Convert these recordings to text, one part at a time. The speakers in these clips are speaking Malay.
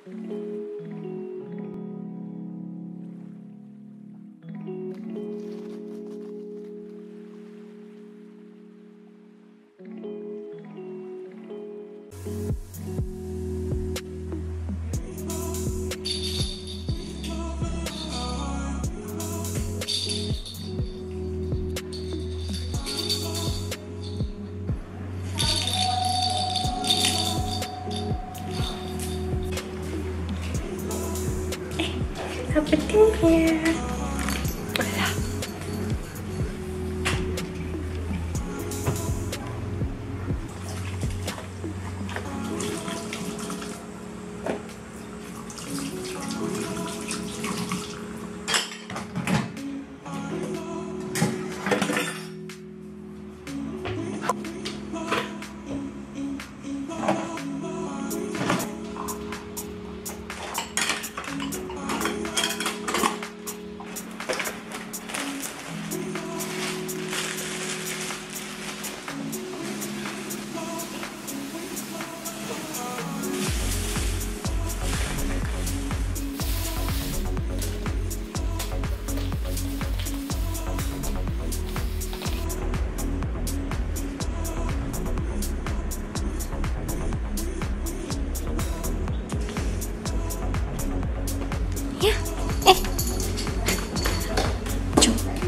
Apa dia?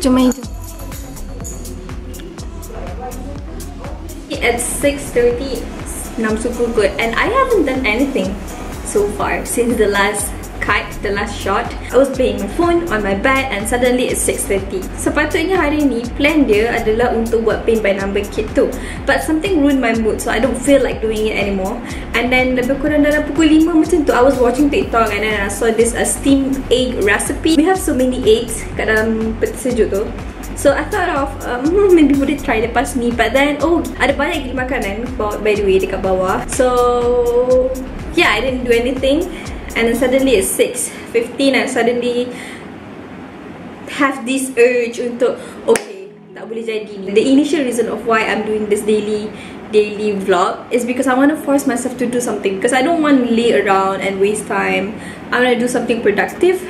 Jom main tu. At 6:30, I'm super good, and I haven't done anything so far since the last cut, the last shot. I was playing my phone on my bed, and suddenly it's 6:30. Sepatutnya hari ni plan dia adalah untuk buat paint by number kit tu, but something ruined my mood, so I don't feel like doing it anymore. And then lebih kurang dalam pukul 5 macam tu, I was watching TikTok, and then I saw this steamed egg recipe. We have so many eggs kat dalam peti sejuk tu, so I thought of maybe boleh try lepas ni. But then ada banyak gila makanan by the way dekat bawah. So yeah, I didn't do anything. And then suddenly it's 6:15, and suddenly have this urge untuk okay, tak boleh jadi ni. The initial reason of why I'm doing this daily vlog is because I want to force myself to do something, because I don't want to lay around and waste time. I want to do something productive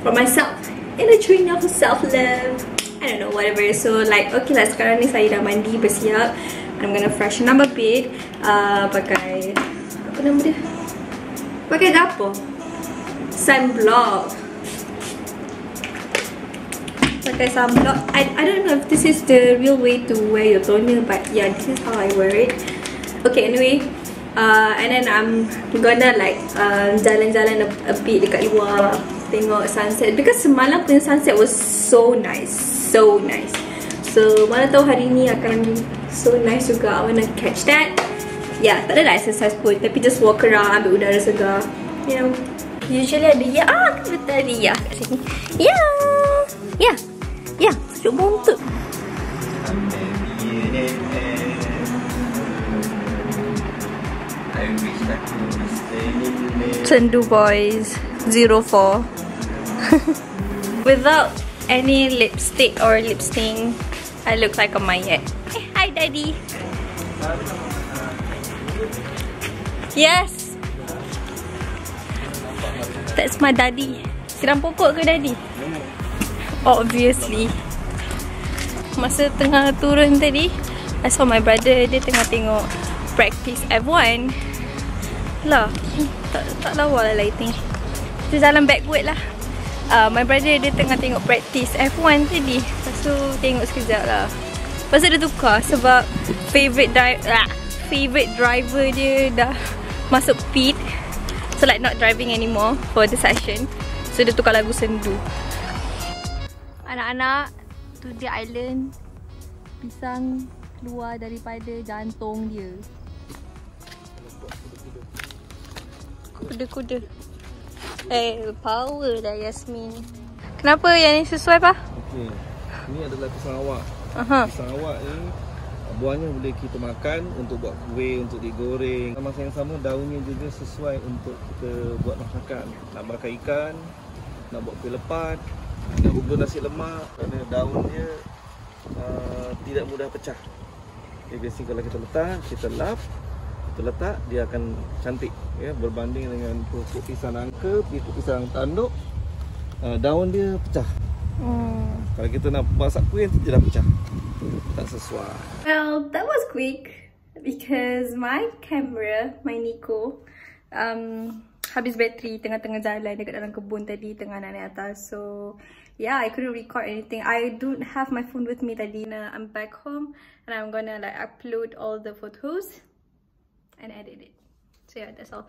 for myself in a journey of self-love. I don't know, whatever. So like, okay lah, sekarang ni saya dah mandi, bersiap. I'm gonna freshen up a bit. Pakai apa nama dia? Pakai apa? Sunblock. Pakai sunblock. I don't know if this is the real way to wear your toner, but yeah, this is how I wear it. Okay, anyway, and then I'm gonna like jalan-jalan a bit dekat luar, tengok sunset, because semalam punya sunset was so nice, so nice. So mana tahu hari ni akan so nice juga. I wanna catch that. Yeah, tak ada exercise pun, tapi just walk around, ambil udara segar, you know. Usually ada betul Ria kat sini. Sejuk buntut. Sendu boys 04. Without any lipstick or lip stain, I look like a mayat. Hi daddy. Yes, that's my daddy. Siram pokok ke daddy? Obviously. Masa tengah turun tadi, I saw my brother, dia tengah tengok practice F1 lah. Tak lawa lah lighting. Dia jalan backward lah. My brother dia tengah tengok practice F1 tadi. Lepas tu tengok sekejap lah. Lepas tu dia tukar sebab favorite driver dia dah masuk pit, so like not driving anymore for the session. So dia tukar lagu sendu. Anak-anak, tu dia island. Pisang keluar daripada jantung dia. Kuda-kuda. Power dah Yasmin. Kenapa yang ni sesuai pak? Okay, ini adalah pisang awak. Pisang awak ni buahnya boleh kita makan untuk buat kuih, untuk digoreng. Masa yang sama daunnya juga sesuai untuk kita buat masakan. Nak bakar ikan, nak buat kuih lepat, nak bubur nasi lemak. Kerana daun dia tidak mudah pecah. Okay, biasanya kalau kita letak, kita lap, kita letak, dia akan cantik ya, berbanding dengan pokok pisang nangka, pokok pisang tanduk, daun dia pecah. Kalau kita nak masak kuih, dia dah pecah, tak sesuai. Well, that was quick because my camera, my Nico, habis bateri tengah-tengah jalan dekat dalam kebun tadi, tengah naik atas. So yeah, I couldn't record anything. I don't have my phone with me tadi. Now I'm back home and I'm gonna like upload all the photos and edit it. So yeah, that's all.